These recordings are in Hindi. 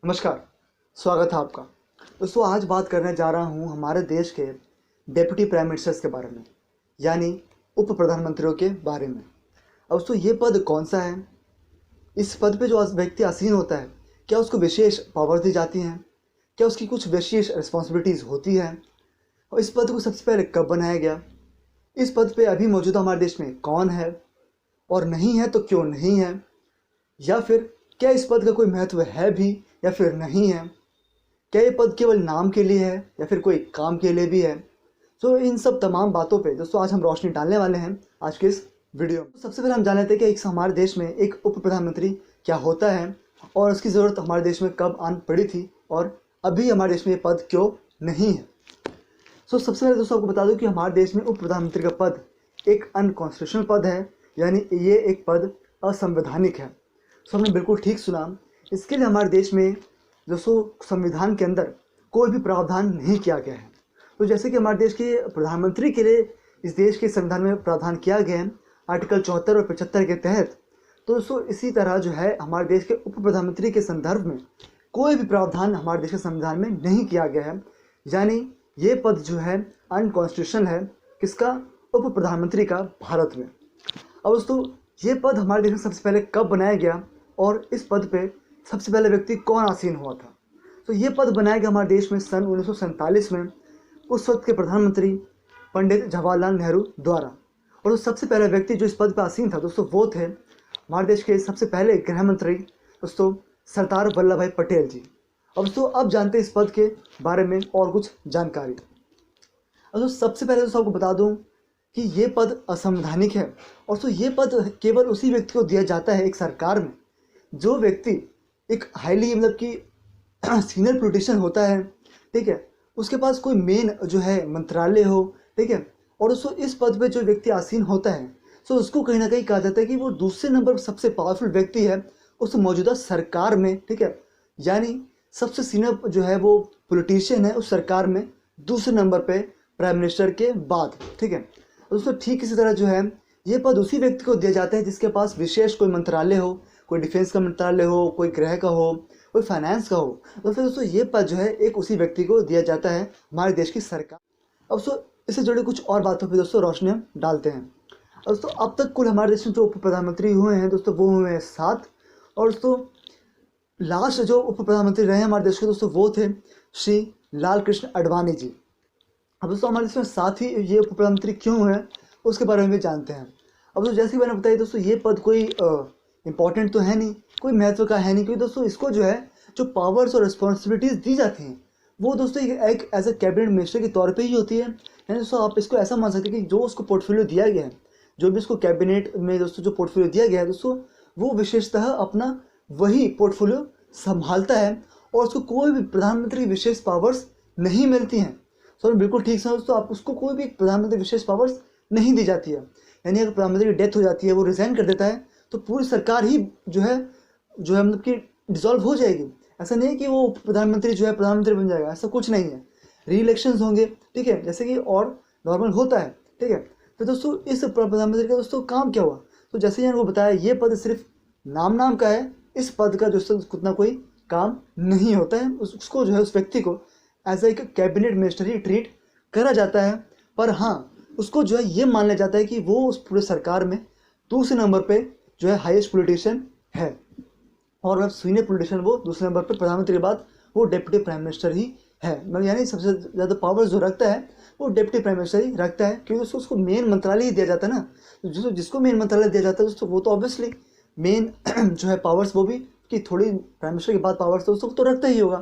नमस्कार, स्वागत है आपका। दोस्तों आज बात करने जा रहा हूँ हमारे देश के डेप्यूटी प्राइम मिनिस्टर्स के बारे में, यानी उप प्रधानमंत्रियों के बारे में। अब दोस्तों ये पद कौन सा है? इस पद पे जो व्यक्ति आसीन होता है, क्या उसको विशेष पावर्स दी जाती हैं? क्या उसकी कुछ विशेष रिस्पॉन्सिबिलिटीज़ होती हैं? और इस पद को सबसे पहले कब बनाया गया? इस पद पे अभी मौजूदा हमारे देश में कौन है, और नहीं है तो क्यों नहीं है? या फिर क्या इस पद का कोई महत्व है भी या फिर नहीं है? क्या ये पद केवल नाम के लिए है या फिर कोई काम के लिए भी है? तो इन सब तमाम बातों पे दोस्तों आज हम रोशनी डालने वाले हैं आज के इस वीडियो में। सबसे पहले हम जान लेते हैं कि एक हमारे देश में एक उप प्रधानमंत्री क्या होता है और उसकी ज़रूरत हमारे देश में कब आन पड़ी थी और अभी हमारे देश में ये पद क्यों नहीं है। सबसे पहले दोस्तों आपको बता दूं कि हमारे देश में उप प्रधानमंत्री का पद एक अनकॉन्स्टिट्यूशनल पद है, यानी ये एक पद असंवैधानिक है। हमने बिल्कुल ठीक सुना। इसके लिए हमारे देश में दोस्तों संविधान के अंदर कोई भी प्रावधान नहीं किया गया है। तो जैसे कि हमारे देश के प्रधानमंत्री के लिए इस देश के संविधान में प्रावधान किया गया है आर्टिकल 74 और 75 के तहत, तो दोस्तों इसी तरह जो है हमारे देश के उप प्रधानमंत्री के संदर्भ में कोई भी प्रावधान हमारे देश के संविधान में नहीं किया गया है, यानी ये पद जो है अनकॉन्स्टिट्यूशनल है। किसका? उप प्रधानमंत्री का, भारत में। अब दोस्तों ये पद हमारे देश में सबसे पहले कब बनाया गया और इस पद पे सबसे पहले व्यक्ति कौन आसीन हुआ था? तो ये पद बनाया गया हमारे देश में सन 1947 में उस वक्त के प्रधानमंत्री पंडित जवाहरलाल नेहरू द्वारा। और सबसे पहला व्यक्ति जो इस पद पर आसीन था दोस्तों वो थे हमारे देश के सबसे पहले गृह मंत्री दोस्तों सरदार वल्लभ भाई पटेल जी। अब दोस्तों अब जानते हैं इस पद के बारे में और कुछ जानकारी। अब दोस्तों सबसे पहले दोस्तों आपको बता दूं कि ये पद असंवैधानिक है और तो ये पद केवल उसी व्यक्ति को दिया जाता है एक सरकार में जो व्यक्ति एक हाईली मतलब कि सीनियर पॉलिटिशियन होता है, ठीक है, उसके पास कोई मेन जो है मंत्रालय हो, ठीक है, और उसको इस पद पे जो व्यक्ति आसीन होता है तो उसको कहीं ना कहीं कहा जाता है कि वो दूसरे नंबर पर सबसे पावरफुल व्यक्ति है उस मौजूदा सरकार में, ठीक है, यानी सबसे सीनियर जो है वो पॉलिटिशियन है उस सरकार में दूसरे नंबर पे प्राइम मिनिस्टर के बाद, ठीक है। दोस्तों ठीक इसी तरह जो है ये पद उसी व्यक्ति को दिया जाता है जिसके पास विशेष कोई मंत्रालय हो, कोई डिफेंस का मंत्रालय हो, कोई गृह का हो, कोई फाइनेंस का हो। तो फिर दोस्तों ये पद जो है एक उसी व्यक्ति को दिया जाता है हमारे देश की सरकार। अब दोस्तों इससे जुड़े कुछ और बातों पर दोस्तों रोशनी हम डालते हैं। दोस्तों अब तक कुल हमारे देश में जो उप प्रधानमंत्री हुए हैं दोस्तों वो हुए हैं 7। और दोस्तों लास्ट जो उप प्रधानमंत्री रहे हमारे देश के दोस्तों वो थे श्री लाल कृष्ण आडवाणी जी। अब दोस्तों हमारे देश में 7 ही ये उप प्रधानमंत्री क्यों हैं उसके बारे में भी जानते हैं। अब दोस्तों जैसे कि मैंने बताया दोस्तों ये पद कोई इंपॉर्टेंट तो है नहीं, कोई महत्व का है नहीं, क्योंकि दोस्तों इसको जो है जो पावर्स और रिस्पॉन्सिबिलिटीज़ दी जाती हैं वो दोस्तों एक एज ए कैबिनेट मिनिस्टर के तौर पे ही होती है। यानी दोस्तों आप इसको ऐसा मान सकते हैं कि जो उसको पोर्टफोलियो दिया गया है, जो भी उसको कैबिनेट में दोस्तों जो पोर्टफोलियो दिया गया है दोस्तों वो विशेषतः अपना वही पोर्टफोलियो संभालता है और उसको कोई भी प्रधानमंत्री विशेष पावर्स नहीं मिलती हैं। सो बिल्कुल ठीक समझ दोस्तों, आप उसको कोई भी प्रधानमंत्री विशेष पावर्स नहीं दी जाती है। यानी अगर प्रधानमंत्री की डेथ हो जाती है, वो रिजाइन कर देता है, तो पूरी सरकार ही जो है मतलब कि डिसॉल्व हो जाएगी। ऐसा नहीं है कि वो प्रधानमंत्री जो है प्रधानमंत्री बन जाएगा, ऐसा कुछ नहीं है। री इलेक्शंस होंगे, ठीक है, जैसे कि और नॉर्मल होता है, ठीक है। तो दोस्तों इस प्रधानमंत्री का दोस्तों काम क्या हुआ? तो जैसे ही आपको बताया ये पद सिर्फ नाम का है। इस पद का दोस्तों उतना कोई काम नहीं होता है। उसको जो है उस व्यक्ति को एज एक कैबिनेट मिनिस्टर ही ट्रीट करा जाता है। पर हाँ, उसको जो है ये मान लिया जाता है कि वो उस पूरे सरकार में दूसरे नंबर पे जो है हाईएस्ट पॉलिटिशियन है, और अब सीनियर पॉलिटिशियन वो दूसरे नंबर पे प्रधानमंत्री के बाद वो डिप्टी प्राइम मिनिस्टर ही है। मतलब यानी सबसे ज़्यादा पावर जो रखता है वो डिप्टी प्राइम मिनिस्टर ही रखता है, क्योंकि उसको मेन मंत्रालय ही दिया जाता है ना। तो जिसको मेन मंत्रालय दिया जाता है दोस्तों वो तो ऑब्वियसली मेन जो है पावर्स वो भी कि थोड़ी प्राइम मिनिस्टर के बाद पावर्स तो उसको तो रखता ही होगा।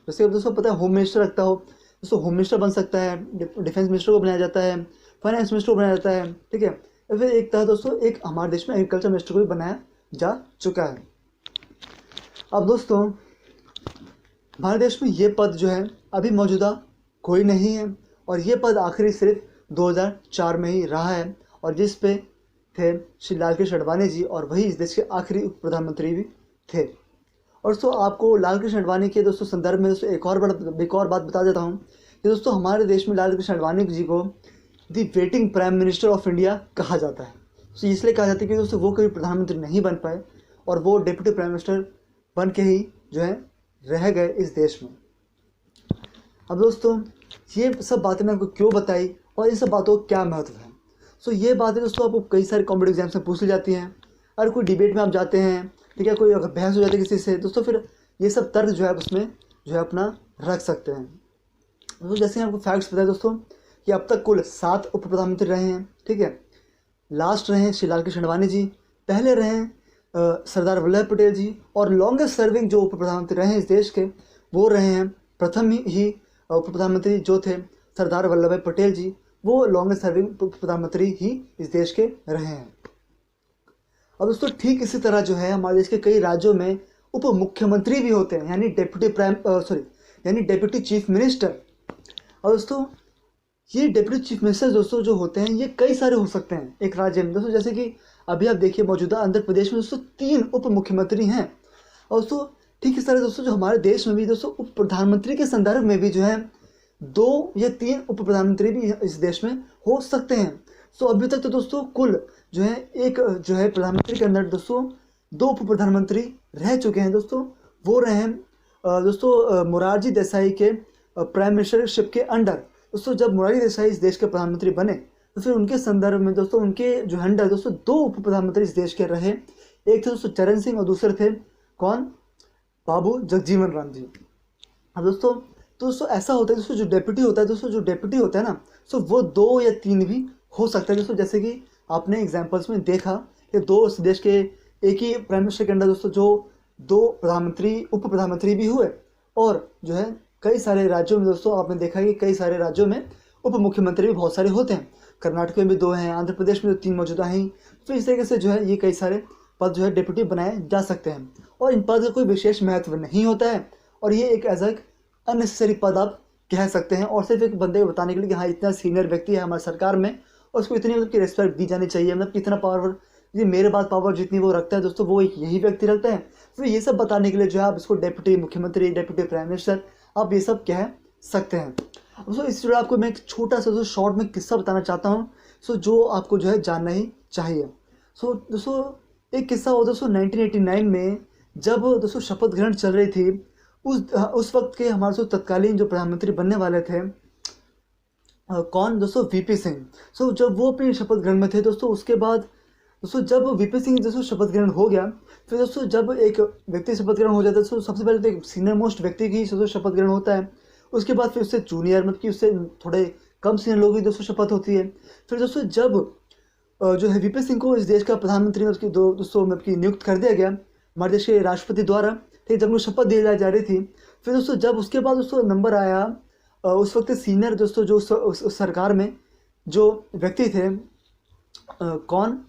जैसे अब दोस्तों पता है होम मिनिस्टर रखता हो, दोस्तों होम मिनिस्टर बन सकता है, डिफेंस मिनिस्टर को बनाया जाता है, फाइनेंस मिनिस्टर को बनाया जाता है, ठीक है। फिर एक तरह दोस्तों एक हमारे देश में एग्रीकल्चर मिनिस्टर को भी बनाया जा चुका है। अब दोस्तों हमारे देश में ये पद जो है अभी मौजूदा कोई नहीं है, और ये पद आखिरी सिर्फ 2004 में ही रहा है, और जिस पे थे श्री लाल कृष्ण आडवाणी जी, और वही इस देश के आखिरी उप प्रधानमंत्री भी थे। और दोस्तों आपको लाल कृष्ण आडवाणी के दोस्तों संदर्भ में दोस्तों एक और बात बता देता हूँ कि दोस्तों हमारे देश में लाल कृष्ण आडवाणी जी को the waiting prime minister of India कहा जाता है। तो इसलिए कहा जाता है कि दोस्तों वो कभी प्रधानमंत्री नहीं बन पाए और वो डिप्टी प्राइम मिनिस्टर बन के ही जो है रह गए इस देश में। अब दोस्तों ये सब बातें मैं आपको क्यों बताई और इन सब बातों का क्या महत्व है। सो ये बातें दोस्तों आपको कई सारे कॉम्पिटेटिव एग्जाम्स में पूछ ली जाती हैं। अगर कोई डिबेट में आप जाते हैं, ठीक है, कोई अगर बहस हो जाती है किसी से दोस्तों, फिर ये सब तर्क जो है उसमें जो है अपना रख सकते हैं। तो जैसे आपको फैक्ट्स बताए दोस्तों कि अब तक कुल 7 उप प्रधानमंत्री रहे हैं, ठीक है। लास्ट रहे हैं श्री लाल कृष्ण आडवाणी जी, पहले रहे हैं सरदार वल्लभ पटेल जी, और लॉन्गेस्ट सर्विंग जो उप प्रधानमंत्री रहे हैं इस देश के वो रहे हैं प्रथम ही उप प्रधानमंत्री जो थे सरदार वल्लभ भाई पटेल जी, वो लॉन्गेस्ट सर्विंग उप प्रधानमंत्री ही इस देश के रहे हैं। अब दोस्तों ठीक इसी तरह जो है हमारे देश के कई राज्यों में उप मुख्यमंत्री भी होते हैं, यानी डेप्यूटी चीफ मिनिस्टर। और दोस्तों ये डेप्यूटी चीफ मिनिस्टर दोस्तों जो होते हैं ये कई सारे हो सकते हैं एक राज्य में दोस्तों। जैसे कि अभी आप देखिए मौजूदा आंध्र प्रदेश में दोस्तों 3 उप मुख्यमंत्री हैं। और दोस्तों ठीक इस तरह दोस्तों जो हमारे देश में भी दोस्तों उप प्रधानमंत्री के संदर्भ में भी जो है 2 या 3 उप प्रधानमंत्री भी इस देश में हो सकते हैं। सो अभी तक तो दोस्तों कुल जो है एक जो है प्रधानमंत्री के अंदर दोस्तों 2 उप प्रधानमंत्री रह चुके हैं दोस्तों। वो रहे हैं दोस्तों मोरारजी देसाई के प्राइम मिनिस्टरशिप के अंडर। दोस्तों जब मोरारजी देसाई इस देश के प्रधानमंत्री बने तो फिर उनके संदर्भ में दोस्तों उनके जो अंडर दोस्तों 2 उप प्रधानमंत्री इस देश के रहे। एक थे दोस्तों चरण सिंह और दूसरे थे कौन, बाबू जगजीवन राम जी। अब दोस्तों ऐसा होता है दोस्तों जो डेप्यूटी होता है ना, सो वो 2 या 3 भी हो सकता है दोस्तों। जैसे कि आपने एग्जाम्पल्स में देखा कि 2 देश के एक ही प्राइम मिनिस्टर के अंदर दोस्तों जो 2 उप प्रधानमंत्री भी हुए, और जो है कई सारे राज्यों में दोस्तों आपने देखा कि कई सारे राज्यों में उप मुख्यमंत्री भी बहुत सारे होते हैं। कर्नाटक में भी 2 हैं, आंध्र प्रदेश में 3 मौजूदा हैं। तो इस तरीके से जो है ये कई सारे पद जो है डेप्यूटी बनाए जा सकते हैं, और इन पद का कोई विशेष महत्व नहीं होता है, और ये एक एज अननेसेसरी पद आप कह सकते हैं, और सिर्फ एक बंदे को बताने के लिए कि हाँ इतना सीनियर व्यक्ति है हमारी सरकार में और उसको इतनी मतलब की रिस्पेक्ट दी जानी चाहिए, मतलब कितना पावर, ये मेरे पास पावर जितनी वो रखता है दोस्तों वो एक यही व्यक्ति रखता है। तो ये सब बताने के लिए जो है आप इसको डेप्यूटी मुख्यमंत्री, डेप्यूटी प्राइम मिनिस्टर आप ये सब कह सकते हैं। दोस्तों इस वीडियो आपको मैं एक छोटा सा शॉर्ट में किस्सा बताना चाहता हूँ, सो जो आपको जो है जानना ही चाहिए। सो दोस्तों एक किस्सा हो दोस्तों 1989 में जब दोस्तों शपथ ग्रहण चल रही थी, उस वक्त के हमारे जो तत्कालीन जो प्रधानमंत्री बनने वाले थे कौन दोस्तों, वीपी सिंह। सो जब वो अपनी शपथ ग्रहण में थे दोस्तों, उसके बाद दोस्तों जब वीपी सिंह दोस्तों शपथ ग्रहण हो गया, फिर दोस्तों जब एक व्यक्ति शपथ ग्रहण हो जाता है तो सबसे पहले तो एक सीनियर मोस्ट व्यक्ति की दोस्तों शपथ ग्रहण होता है। उसके बाद फिर उससे जूनियर मतलब कि उससे थोड़े कम सीनियर लोगों की दोस्तों शपथ होती है। फिर दोस्तों जब जो है वीपी सिंह को इस देश का प्रधानमंत्री मतलब दोस्तों मतलब कि नियुक्त कर दिया गया हमारे देश के राष्ट्रपति द्वारा, ठीक, जब उनको शपथ दी जा रही थी। फिर दोस्तों जब उसके बाद दोस्तों नंबर आया उस वक्त सीनियर दोस्तों जो उस सरकार में जो व्यक्ति थे कौन,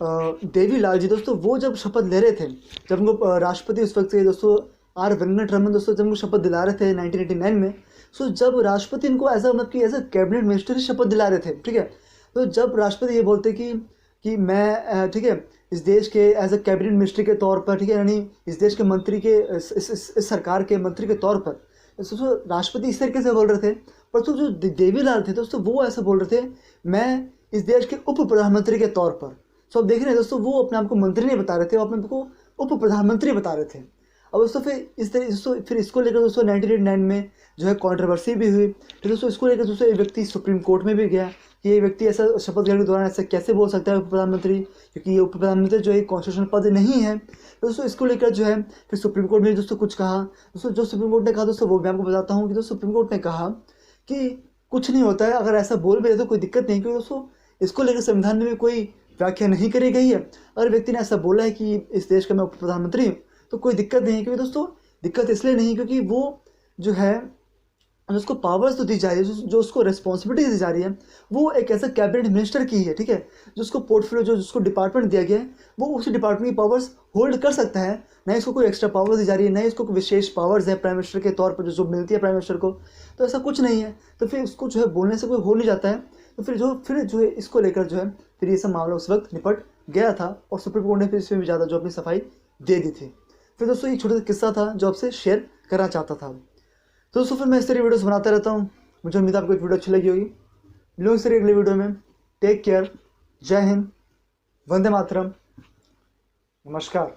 देवी लाल जी दोस्तों, वो जब शपथ ले रहे थे, जब उनको राष्ट्रपति उस वक्त से दोस्तों आर वेंकटरमन दोस्तों जब उनको शपथ दिला रहे थे 1989 में, सो जब राष्ट्रपति इनको एज अ कैबिनेट मिनिस्टर ही शपथ दिला रहे थे, ठीक है। तो जब राष्ट्रपति ये बोलते कि मैं ठीक है इस देश के एज अ कैबिनेट मिनिस्टर के तौर पर, ठीक है, यानी इस देश के मंत्री के इस सरकार के मंत्री के तौर पर दोस्तों राष्ट्रपति इस तरीके से बोल रहे थे। पर तो जो देवीलाल थे दोस्तों वो ऐसा बोल रहे थे मैं इस देश के उप प्रधानमंत्री के तौर पर। सो आप देख रहे हैं दोस्तों वो अपने आप को मंत्री नहीं बता रहे थे, वो अपने आप को उप प्रधानमंत्री बता रहे थे। अब दोस्तों फिर इसको लेकर दोस्तों 1989 में जो है कंट्रोवर्सी भी हुई। फिर दोस्तों इसको लेकर दोस्तों एक व्यक्ति सुप्रीम कोर्ट में भी गया कि ये व्यक्ति ऐसा शपथ ग्रहण के दौरान ऐसा कैसे बोल सकता है उप प्रधानमंत्री, क्योंकि ये उप प्रधानमंत्री जो है कॉन्स्टिट्यूशनल पद नहीं है। दोस्तों इसको लेकर जो है फिर सुप्रीम कोर्ट में दोस्तों कुछ कहा। दोस्तों जो सुप्रीम कोर्ट ने कहा दोस्तों वो मैं आपको बताता हूँ कि दोस्तों सुप्रीम कोर्ट ने कहा कि कुछ नहीं होता है, अगर ऐसा बोल भी रहे तो कोई दिक्कत नहीं, क्योंकि दोस्तों इसको लेकर संविधान में भी कोई व्याख्या नहीं करी गई है। अगर व्यक्ति ने ऐसा बोला है कि इस देश का मैं उप प्रधानमंत्री हूँ तो कोई दिक्कत नहीं है, क्योंकि दोस्तों दिक्कत इसलिए नहीं क्योंकि वो जो है उसको पावर्स तो दी जा रही है, जो उसको रिस्पॉन्सिबिलिटी दी जा रही है वो एक ऐसा कैबिनेट मिनिस्टर की है, ठीक है, जो उसको पोर्टफोलियो जो जिसको डिपार्टमेंट दिया गया है वो उसी डिपार्टमेंट की पावर्स होल्ड कर सकता है। ना इसको कोई एक्स्ट्रा पावर दी जा रही है, ना इसको कोई विशेष पावर्स है प्राइम मिनिस्टर के तौर पर जो मिलती है प्राइम मिनिस्टर को, तो ऐसा कुछ नहीं है। तो फिर इसको जो है बोलने से कोई हो नहीं जाता है। तो फिर जो है इसको लेकर जो है फिर ये सब मामला उस वक्त निपट गया था और सुप्रीम कोर्ट ने फिर इसमें भी ज़्यादा जो अपनी सफाई दे दी थी। फिर दोस्तों एक छोटा सा किस्सा था जो आपसे शेयर करना चाहता था। तो दोस्तों फिर मैं इस तरह वीडियोस बनाता रहता हूँ, मुझे उम्मीद है आपको वीडियो अच्छी लगी होगी। मिलूंगा इस तरह अगले वीडियो में। टेक केयर, जय हिंद, वंदे मातरम, नमस्कार।